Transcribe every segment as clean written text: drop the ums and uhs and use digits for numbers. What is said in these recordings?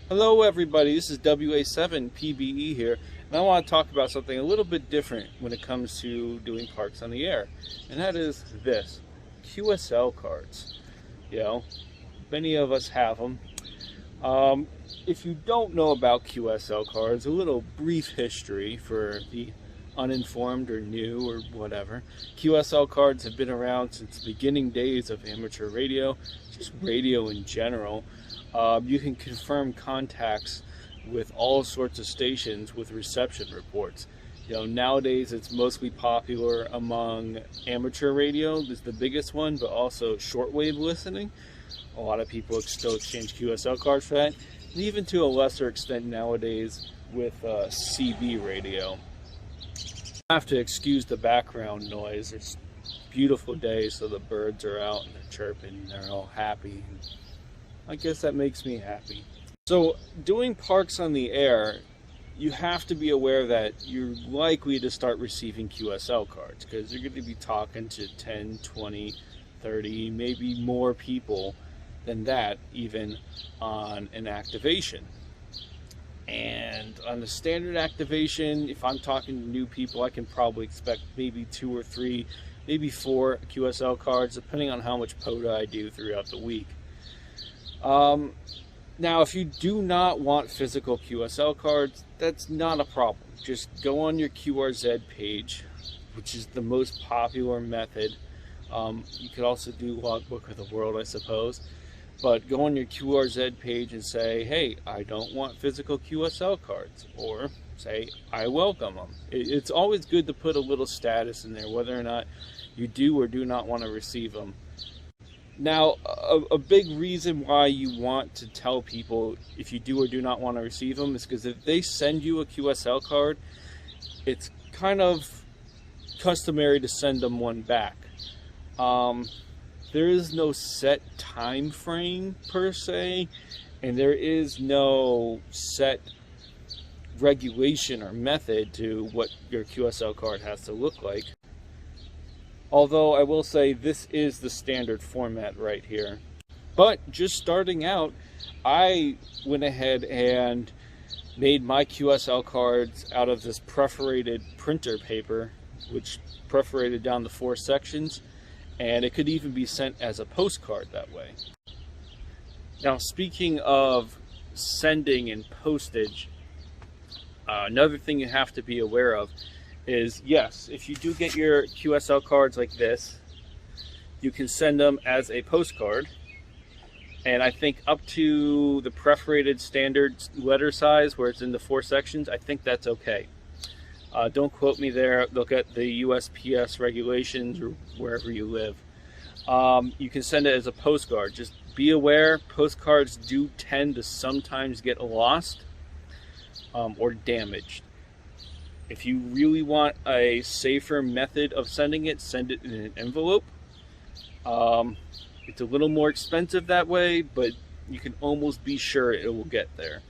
Hello everybody, this is WA7PBE here, and I want to talk about something a little bit different when it comes to doing parks on the air, and that is this, QSL cards. Many of us have them. If you don't know about QSL cards, a little brief history for the uninformed or new or whatever. QSL cards have been around since the beginning days of amateur radio, just radio in general. You can confirm contacts with all sorts of stations with reception reports. Nowadays it's mostly popular among amateur radio, is the biggest one, but also shortwave listening. A lot of people still exchange QSL cards for that, and even to a lesser extent nowadays with CB radio. I have to excuse the background noise. It's a beautiful day, so the birds are out and they're chirping and they're all happy. I guess that makes me happy. So doing parks on the air, you have to be aware that you're likely to start receiving QSL cards because you're going to be talking to 10, 20, 30, maybe more people than that even on an activation. And on the standard activation, if I'm talking to new people, I can probably expect maybe 2 or 3, maybe 4 QSL cards, depending on how much POTA I do throughout the week. Now, if you do not want physical QSL cards, that's not a problem. Just go on your QRZ page, which is the most popular method. You could also do Logbook of the World, I suppose. But go on your QRZ page and say, hey, I don't want physical QSL cards. Or say, I welcome them. It's always good to put a little status in there, whether or not you do or do not want to receive them. Now, a big reason why you want to tell people if you do or do not want to receive them is because if they send you a QSL card, it's kind of customary to send them one back. There is no set time frame per se, and there is no set regulation or method to what your QSL card has to look like. Although I will say this is the standard format right here. But just starting out, I went ahead and made my QSL cards out of this perforated printer paper, which perforated down the 4 sections, and it could even be sent as a postcard that way. Now, speaking of sending and postage, another thing you have to be aware of is, yes, if you do get your QSL cards like this, you can send them as a postcard, and I think up to the perforated standard letter size where it's in the 4 sections, I think that's okay. Don't quote me there. Look at the USPS regulations or wherever you live. You can send it as a postcard. Just be aware, postcards do tend to sometimes get lost or damaged. If you really want a safer method of sending it, send it in an envelope. It's a little more expensive that way, but you can almost be sure it will get there.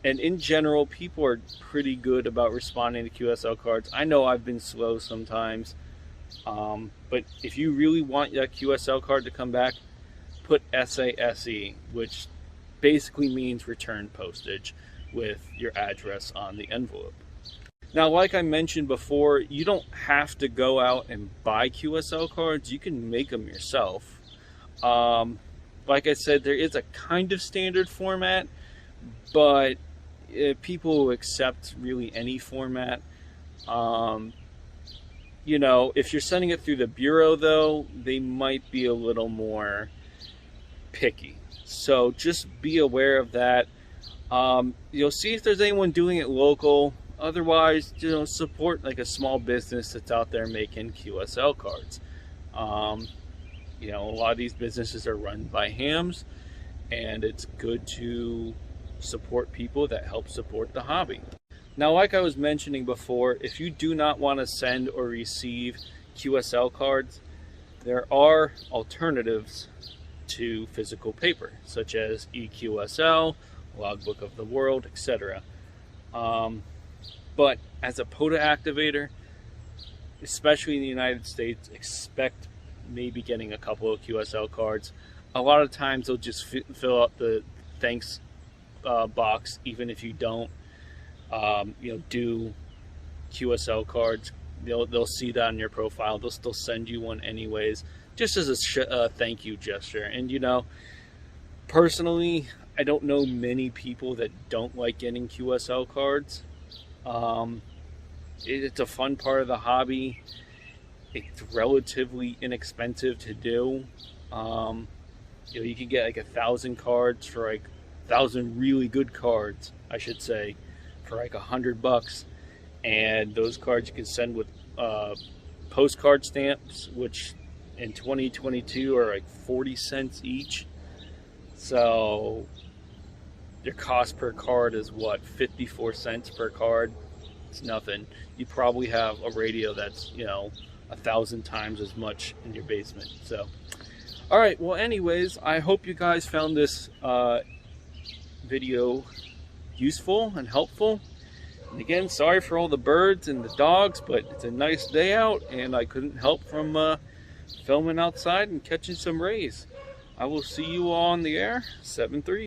And in general, people are pretty good about responding to QSL cards. I know I've been slow sometimes, but if you really want that QSL card to come back, put SASE, which basically means return postage, with your address on the envelope. Now, like I mentioned before, you don't have to go out and buy QSL cards. You can make them yourself. Like I said, there is a kind of standard format, but people will accept really any format. If you're sending it through the bureau, though, they might be a little more picky. So just be aware of that. See if there's anyone doing it local. Otherwise, support like a small business that's out there making QSL cards. A lot of these businesses are run by hams, and it's good to support people that help support the hobby. Now, like I was mentioning before, if you do not want to send or receive QSL cards, there are alternatives to physical paper, such as eQSL, Logbook of the World, etc. But as a POTA activator, especially in the United States, expect maybe getting a couple of QSL cards. A lot of times they'll just fill out the thanks box, even if you don't do QSL cards. They'll see that in your profile. They'll still send you one anyways, just as a thank you gesture. And personally, I don't know many people that don't like getting QSL cards. It's a fun part of the hobby. It's relatively inexpensive to do. You can get like 1,000 cards for like 1,000 really good cards, I should say, for like $100. And those cards you can send with postcard stamps, which in 2022 are like 40 cents each. So your cost per card is what, 54 cents per card? It's nothing. You probably have a radio that's 1,000 times as much in your basement. So all right, well, anyways, I hope you guys found this video useful and helpful. And again, sorry for all the birds and the dogs, but it's a nice day out and I couldn't help from filming outside and catching some rays. I will see you all on the air. 7-3.